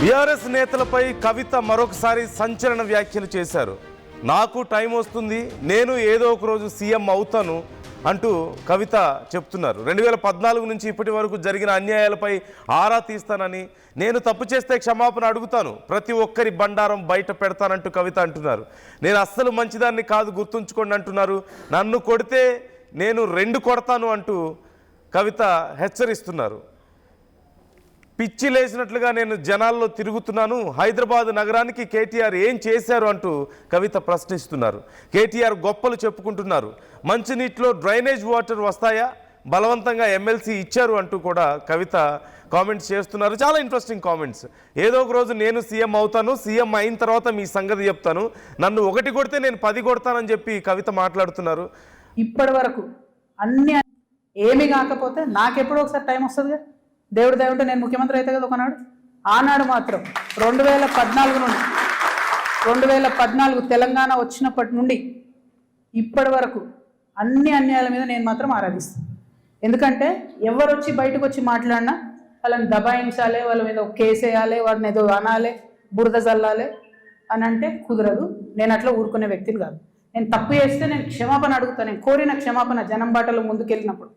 BRS నేతలపై కవిత మరొకసారి సంచలన వ్యాఖ్యలు చేశారు. నాకు టైం వస్తుంది, నేను ఏదో ఒక రోజు సీఎం అవుతాను అంటూ కవిత చెప్తున్నారు. 2014 నుంచి ఇప్పటి వరకు జరిగిన అన్యాయాలపై ఆరా తీస్తానని, నేను తప్పు చేస్తే క్షమాపణ అడుగుతాను, ప్రతి ఒక్కరి బండారం బయట పెడతానంటూ కవిత అంటున్నారు. నేను అస్సలు మంచిదాన్ని కాదు, గుర్తుంచుకోండి అంటున్నారు. నన్ను కొడితే నేను 2 కొడతాను అంటూ కవిత హెచ్చరిస్తున్నారు. పిచ్చి లేచినట్లుగా నేను జనాల్లో తిరుగుతున్నాను, హైదరాబాద్ నగరానికి కేటీఆర్ ఏం చేశారు అంటూ కవిత ప్రశ్నిస్తున్నారు. కేటీఆర్ గొప్పలు చెప్పుకుంటున్నారు. మంచినీటిలో డ్రైనేజ్ వాటర్ వస్తాయా, బలవంతంగా ఎమ్మెల్సీ ఇచ్చారు అంటూ కూడా కవిత కామెంట్స్ చేస్తున్నారు. చాలా ఇంట్రెస్టింగ్ కామెంట్స్. ఏదో ఒక రోజు నేను సీఎం అవుతాను, సీఎం అయిన తర్వాత మీ సంగతి చెప్తాను, నన్ను 1 కొడితే నేను 10 కొడతానని చెప్పి కవిత మాట్లాడుతున్నారు. ఇప్పటి వరకు అన్ని ఏమి కాకపోతే నాకెప్పుడో ఒకసారి టైం వస్తుందిగా, దేవుడు దేవుంటే నేను ముఖ్యమంత్రి అయితే కదా ఒకనాడు. ఆనాడు మాత్రం 2014 నుండి 2014 తెలంగాణ వచ్చినప్పటి నుండి ఇప్పటి వరకు అన్ని అన్యాయాల మీద నేను మాత్రం ఆరాధిస్తాను. ఎందుకంటే ఎవరు వచ్చి బయటకు వచ్చి మాట్లాడినా వాళ్ళని దబాయించాలి, వాళ్ళ మీద ఒక కేసు వేయాలి, వాడిని ఏదో అనాలి, బురద చల్లాలి అని అంటే కుదరదు. నేను అట్లా ఊరుకునే వ్యక్తిని కాదు. నేను తప్పు చేస్తే నేను క్షమాపణ అడుగుతాను. నేను కోరిన క్షమాపణ జనం బాటలో ముందుకెళ్ళినప్పుడు